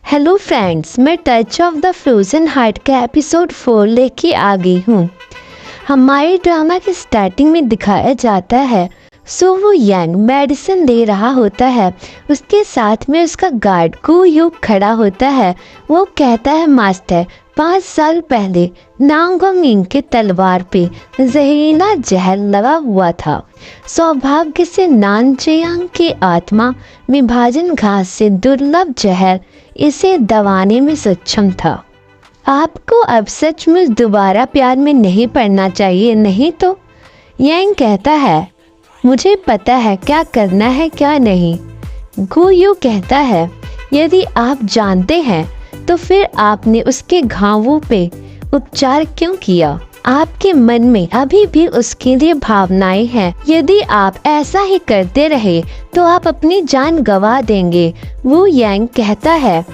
Hello friends, मैं touch of the frozen heart का episode 4 लेके आ गई हूँ। हमारे ड्रामा के स्टार्टिंग में दिखाया जाता है सो वो यांग मेडिसिन दे रहा होता है। उसके साथ में उसका गार्ड गु यू खड़ा होता है। वो कहता है मास्टर 5 साल पहले नांगोंग के तलवार पे जहरीला जहर लगा हुआ था। सौभाग्य से नानचेयांग की आत्मा विभाजन घास से दुर्लभ जहर इसे दबाने में सक्षम था। आपको अब सचमुच दोबारा प्यार में नहीं पड़ना चाहिए, नहीं तो। यांग कहता है मुझे पता है क्या करना है क्या नहीं। गु यू कहता है यदि आप जानते हैं तो फिर आपने उसके घावों पे उपचार क्यों किया? आपके मन में अभी भी उसके लिए भावनाएं हैं। यदि आप ऐसा ही करते रहे तो आप अपनी जान गंवा देंगे। वो यांग कहता है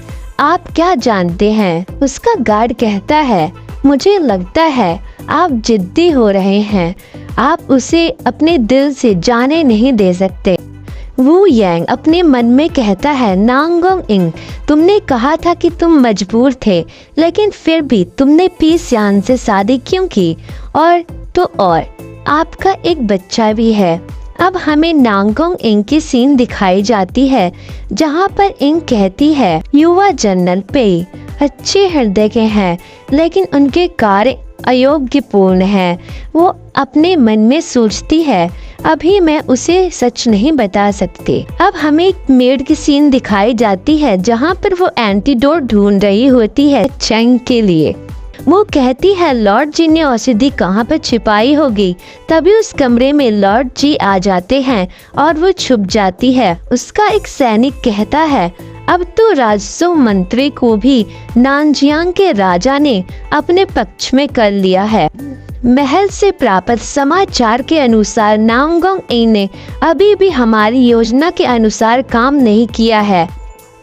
आप क्या जानते हैं? उसका गार्ड कहता है मुझे लगता है आप जिद्दी हो रहे हैं। आप उसे अपने दिल से जाने नहीं दे सकते। वू यांग अपने मन में कहता है नांगोंग इंग, तुमने कहा था कि तुम मजबूर थे, लेकिन फिर भी तुमने पीस यान से शादी क्यों की? और आपका एक बच्चा भी है। अब हमें नांगोंग इंग की सीन दिखाई जाती है जहाँ पर इंग कहती है युवा जनरल पे अच्छे हृदय के हैं लेकिन उनके कार्य अयोग्यपूर्ण है। वो अपने मन में सोचती है अभी मैं उसे सच नहीं बता सकती। अब हमें एक मेड की सीन दिखाई जाती है जहाँ पर वो एंटीडोट ढूंढ रही होती है चैंग के लिए। वो कहती है लॉर्ड जी ने औषधि कहाँ पर छिपाई होगी। तभी उस कमरे में लॉर्ड जी आ जाते हैं और वो छुप जाती है। उसका एक सैनिक कहता है अब तो राजस्व मंत्री को भी नानजियांग के राजा ने अपने पक्ष में कर लिया है। महल से प्राप्त समाचार के अनुसार नांगोंग इंग ने अभी भी हमारी योजना के अनुसार काम नहीं किया है।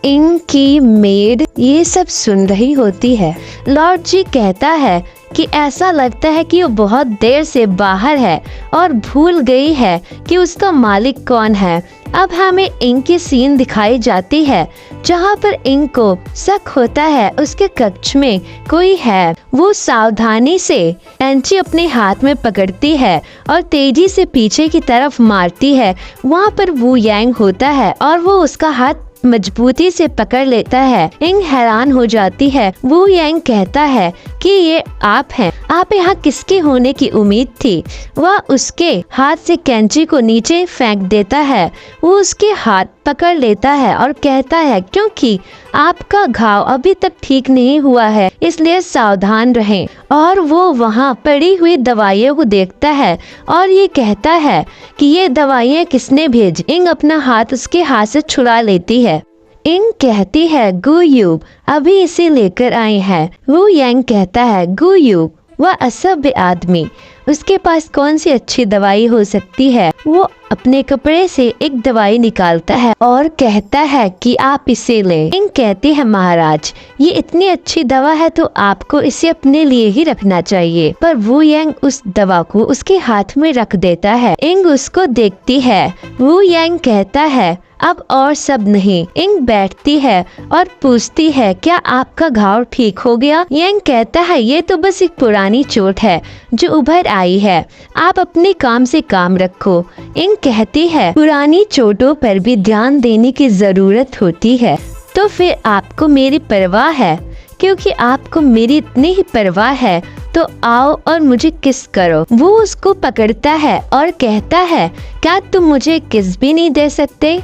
इंग की मेड ये सब सुन रही होती है। लॉर्ड जी कहता है कि ऐसा लगता है कि वो बहुत देर से बाहर है और भूल गई है कि उसका मालिक कौन है। अब हमें इंग की सीन दिखाई जाती है जहाँ पर इंग को शक होता है उसके कक्ष में कोई है। वो सावधानी से कैंची अपने हाथ में पकड़ती है और तेजी से पीछे की तरफ मारती है। वहाँ पर वू यांग होता है और वो उसका हाथ मजबूती से पकड़ लेता है। इंग हैरान हो जाती है। वो यांग कहता है कि ये आप हैं, आप यहाँ किसके होने की उम्मीद थी? वह उसके हाथ से कैंची को नीचे फेंक देता है। वो उसके हाथ पकड़ लेता है और कहता है क्योंकि आपका घाव अभी तक ठीक नहीं हुआ है इसलिए सावधान रहें। और वो वहाँ पड़ी हुई दवाइयों को देखता है और ये कहता है कि ये दवाइयाँ किसने भेजी? इंग अपना हाथ उसके हाथ से छुड़ा लेती है। इंग कहती है गु यू अभी इसे लेकर आए हैं। वो यांग कहता है गु यू वह असभ्य आदमी, उसके पास कौन सी अच्छी दवाई हो सकती है? वो अपने कपड़े से एक दवाई निकालता है और कहता है कि आप इसे लें। इंग कहती है महाराज ये इतनी अच्छी दवा है तो आपको इसे अपने लिए ही रखना चाहिए। पर वू यांग उस दवा को उसके हाथ में रख देता है। इंग उसको देखती है। वू यांग कहता है अब और सब नहीं। इंग बैठती है और पूछती है क्या आपका घाव ठीक हो गया? यांग कहता है ये तो बस एक पुरानी चोट है जो उभर आई है, आप अपने काम से काम रखो। इंग कहती है पुरानी चोटों पर भी ध्यान देने की जरूरत होती है। तो फिर आपको मेरी परवाह है? क्योंकि आपको मेरी इतनी ही परवाह है तो आओ और मुझे किस करो। वो उसको पकड़ता है और कहता है क्या तुम मुझे किस भी नहीं दे सकते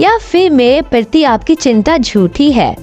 या फिर मेरे प्रति आपकी चिंता झूठी है?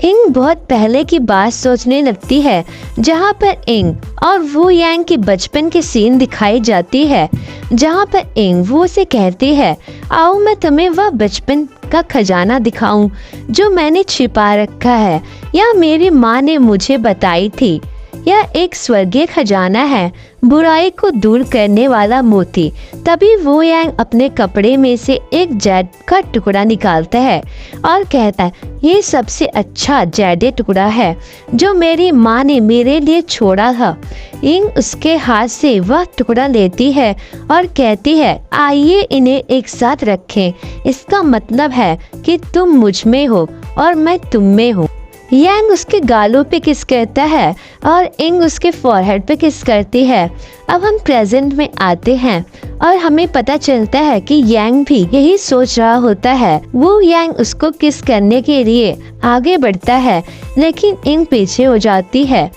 इंग बहुत पहले की बात सोचने लगती है जहाँ पर इंग और वू यांग की बचपन की सीन दिखाई जाती है जहाँ पर इंग वो से कहती है आओ मैं तुम्हें वह बचपन का खजाना दिखाऊं जो मैंने छिपा रखा है या मेरी माँ ने मुझे बताई थी। यह एक स्वर्गीय खजाना है, बुराई को दूर करने वाला मोती। तभी वो यांग अपने कपड़े में से एक जैड का टुकड़ा निकालता है और कहता है, ये सबसे अच्छा जैड टुकड़ा है जो मेरी माँ ने मेरे लिए छोड़ा था। इंग उसके हाथ से वह टुकड़ा लेती है और कहती है, आइए इन्हें एक साथ रखें। इसका मतलब है कि तुम मुझ में हो और मैं तुम में हूँ। यांग उसके गालों पे किस करता है और इंग उसके फॉरहेड पे किस करती है। अब हम प्रेजेंट में आते हैं और हमें पता चलता है कि यांग भी यही सोच रहा होता है। वो यांग उसको किस करने के लिए आगे बढ़ता है, लेकिन इंग पीछे हो जाती है।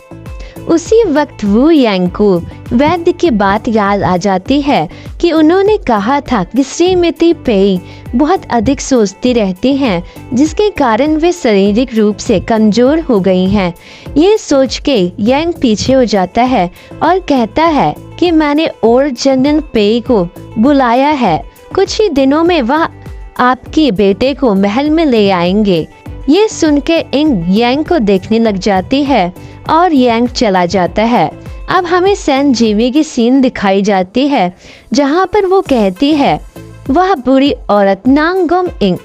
उसी वक्त वो यांग को वैद्य की बात याद आ जाती है कि उन्होंने कहा था कि श्रीमती पेई बहुत अधिक सोचती रहती हैं, जिसके कारण वे शारीरिक रूप से कमजोर हो गई हैं। ये सोच के यांग पीछे हो जाता है और कहता है कि मैंने और जनरल पेई को बुलाया है। कुछ ही दिनों में वह आपके बेटे को महल में ले आएंगे। ये सुन के इंग यांग को देखने लग जाती है और यांग चला जाता है। अब हमें सैन जीवी की सीन दिखाई जाती है, जहाँ पर वो कहती है, वह बुरी औरत नांगोंग इंग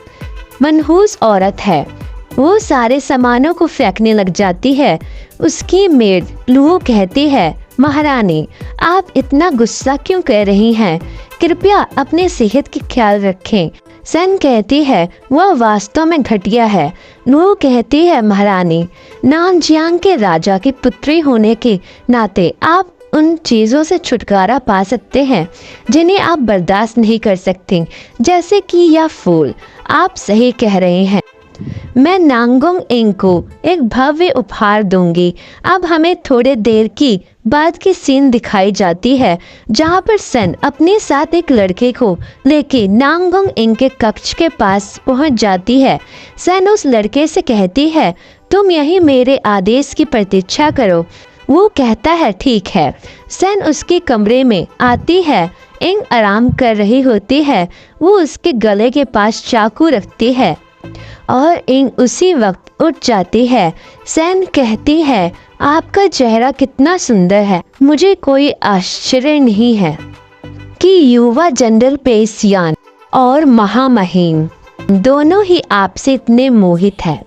मनहूस औरत है। वो सारे सामानों को फेंकने लग जाती है। उसकी मेड लुओ कहती है, महारानी आप इतना गुस्सा क्यों कर रही हैं? कृपया अपने सेहत की ख्याल रखें। सैन कहती है, वह वास्तव में घटिया है। लुओ कहती है, महारानी नानजियांग के राजा की पुत्री होने के नाते आप उन चीज़ों से छुटकारा पा सकते हैं जिन्हें आप बर्दाश्त नहीं कर सकती, जैसे कि यह फूल। आप सही कह रहे हैं, मैं नांगोंग इंग को एक भव्य उपहार दूंगी। अब हमें थोड़े देर की बाद की सीन दिखाई जाती है, जहां पर सन अपने साथ एक लड़के को लेके नांगोंग इंग के कक्ष के पास पहुंच जाती है। सन उस लड़के से कहती है, तुम यही मेरे आदेश की प्रतीक्षा करो। वो कहता है, ठीक है। सन उसके कमरे में आती है। इंग आराम कर रही होती है। वो उसके गले के पास चाकू रखती है और इंग उसी वक्त उठ जाती है। सैन कहती है, आपका चेहरा कितना सुंदर है। मुझे कोई आश्चर्य नहीं है कि युवा जनरल पेसियान और महामहिम दोनों ही आपसे इतने मोहित हैं।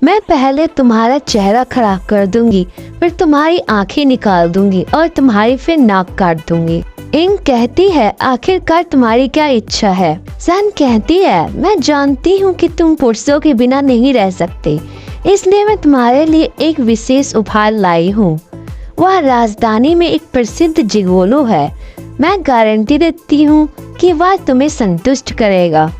मैं पहले तुम्हारा चेहरा खराब कर दूंगी, फिर तुम्हारी आंखें निकाल दूंगी और तुम्हारी फिर नाक काट दूंगी। इंग कहती है, आखिरकार तुम्हारी क्या इच्छा है? सैन कहती है, मैं जानती हूँ कि तुम पुरुषों के बिना नहीं रह सकते, इसलिए मैं तुम्हारे लिए एक विशेष उपहार लाई हूँ। वह राजधानी में एक प्रसिद्ध जिगोलो है। मैं गारंटी देती हूँ कि वह तुम्हें संतुष्ट करेगा।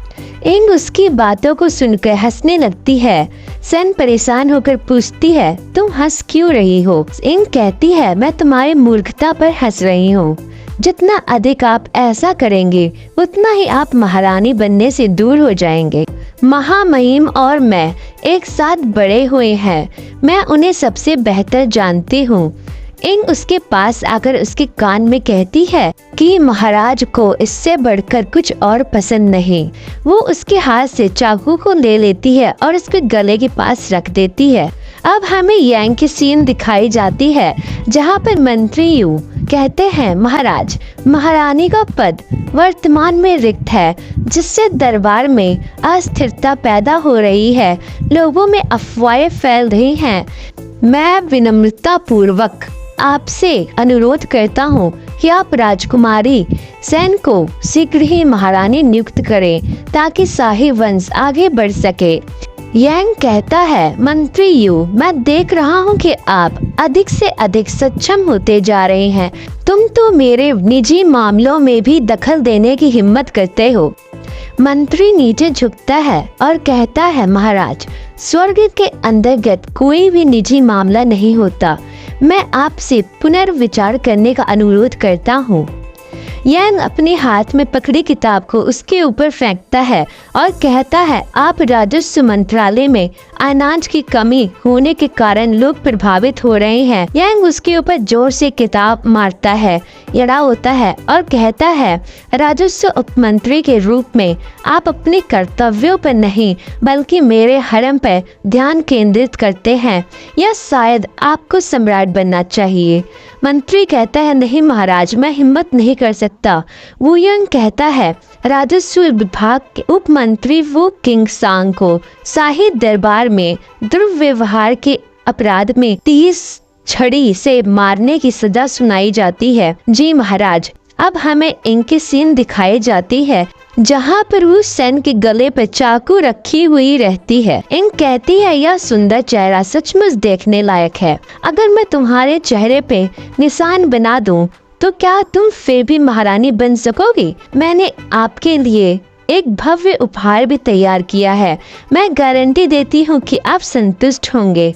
इंग उसकी बातों को सुनकर हंसने लगती है। सैन परेशान होकर पूछती है, तुम हंस क्यों रही हो? इंग कहती है, मैं तुम्हारी मूर्खता पर हंस रही हूँ। जितना अधिक आप ऐसा करेंगे, उतना ही आप महारानी बनने से दूर हो जाएंगे। महामहिम और मैं एक साथ बड़े हुए हैं, मैं उन्हें सबसे बेहतर जानती हूँ। इंग उसके पास आकर उसके कान में कहती है कि महाराज को इससे बढ़कर कुछ और पसंद नहीं। वो उसके हाथ से चाकू को ले लेती है और उसके गले के पास रख देती है। अब हमें यांग की सीन दिखाई जाती है, जहाँ पर मंत्री यू कहते हैं, महाराज महारानी का पद वर्तमान में रिक्त है, जिससे दरबार में अस्थिरता पैदा हो रही है। लोगों में अफवाहें फैल रही हैं। मैं विनम्रता पूर्वक आपसे अनुरोध करता हूँ कि आप राजकुमारी सैन को शीघ्र ही महारानी नियुक्त करें, ताकि शाही वंश आगे बढ़ सके। यांग कहता है, मंत्री यू, मैं देख रहा हूँ कि आप अधिक से अधिक सक्षम होते जा रहे हैं। तुम तो मेरे निजी मामलों में भी दखल देने की हिम्मत करते हो। मंत्री नीचे झुकता है और कहता है, महाराज स्वर्ग के अंतर्गत कोई भी निजी मामला नहीं होता। मैं आपसे पुनर्विचार करने का अनुरोध करता हूँ। यांग अपने हाथ में पकड़ी किताब को उसके ऊपर फेंकता है और कहता है, आप राजस्व मंत्रालय में अनाज की कमी होने के कारण लोग प्रभावित हो रहे हैं। यांग उसके ऊपर जोर से किताब मारता है, यड़ा होता है और कहता है, राजस्व उपमंत्री के रूप में आप अपने कर्तव्यों पर नहीं बल्कि मेरे हरम पर ध्यान केंद्रित करते हैं, या शायद आपको सम्राट बनना चाहिए। मंत्री कहता है, नहीं महाराज, मैं हिम्मत नहीं कर सकता। वू यंग कहता है, राजस्व विभाग के उप मंत्री वो किंग सांग को शाही दरबार में दुर्व्यवहार के अपराध में 30 छड़ी से मारने की सजा सुनाई जाती है। जी महाराज। अब हमें इनकी सीन दिखाई जाती है जहाँ पर वो सेन के गले पर चाकू रखी हुई रहती है। इंग कहती है, यह सुंदर चेहरा सचमुच देखने लायक है। अगर मैं तुम्हारे चेहरे पे निशान बना दूं तो क्या तुम फिर भी महारानी बन सकोगी? मैंने आपके लिए एक भव्य उपहार भी तैयार किया है। मैं गारंटी देती हूँ कि आप संतुष्ट होंगे।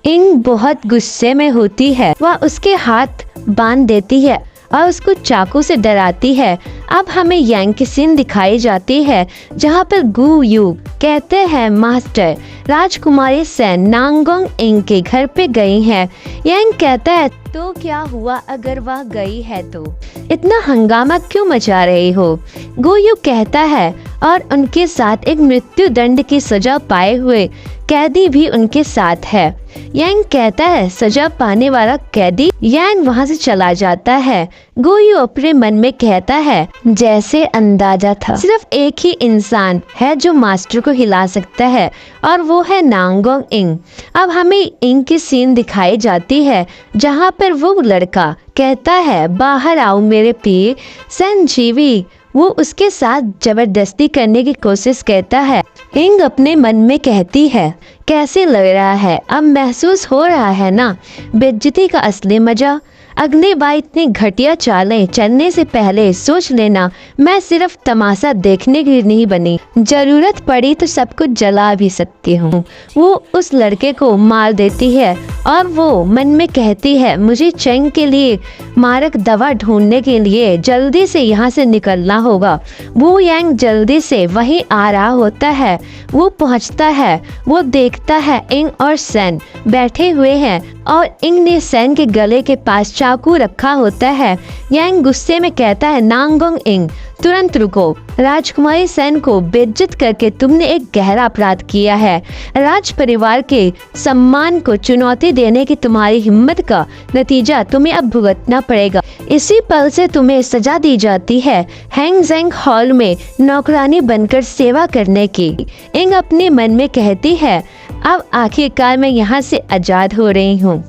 इंग बहुत गुस्से में होती है। वह उसके हाथ बांध देती है और उसको चाकू से डराती है। अब हमें यांग की सीन दिखाई जाती है जहाँ पर गु यू कहते हैं, मास्टर, राजकुमारी सेन नांगोंग इंग के घर पे गई है। यांग कहता है, तो क्या हुआ अगर वह गई है तो? इतना हंगामा क्यों मचा रही हो? गु यू कहता है, और उनके साथ एक मृत्यु दंड की सजा पाए हुए कैदी भी उनके साथ है। यांग कहता है, सजा पाने वाला कैदी? यांग वहाँ से चला जाता है। गु यू अपने मन में कहता है, जैसे अंदाजा था, सिर्फ एक ही इंसान है जो मास्टर को हिला सकता है और वो है नांगोंग इंग। अब हमें इंग की सीन दिखाई जाती है जहाँ पर वो लड़का कहता है, बाहर आओ मेरे प्रिय संजीवी। वो उसके साथ जबरदस्ती करने की कोशिश करता है। इंग अपने मन में कहती है, कैसे लग रहा है? अब महसूस हो रहा है ना बेइज्जती का असली मजा? अगली बार इतनी घटिया चालें चलने से पहले सोच लेना, मैं सिर्फ तमाशा देखने के लिए नहीं बनी, जरूरत पड़ी तो सब कुछ जला भी सकती हूँ। वो उस लड़के को मार देती है और वो मन में कहती है, मुझे चैंग के लिए मारक दवा ढूंढने के लिए जल्दी से यहाँ से निकलना होगा। वो यांग जल्दी से वहीं आ रहा होता है। वो पहुँचता है, वो देखता है इंग और सेन बैठे हुए हैं और इंग ने सेन के गले के पास चाकू रखा होता है। यांग गुस्से में कहता है, नांगोंग इंग, तुरंत रुको। राजकुमारी सेन को बेइज्जत करके तुमने एक गहरा अपराध किया है। राज परिवार के सम्मान को चुनौती देने की तुम्हारी हिम्मत का नतीजा तुम्हें अब भुगतना पड़ेगा। इसी पल से तुम्हें सजा दी जाती है हैंगजेंग हॉल में नौकरानी बनकर सेवा करने की। इंग अपने मन में कहती है, अब आखिरकार मैं यहाँ से आजाद हो रही हूँ।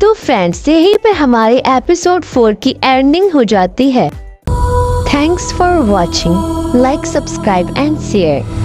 तो फ्रेंड्स, यहीं पे हमारे एपिसोड 4 की एंडिंग हो जाती है। Thanks for watching. Like, subscribe and share.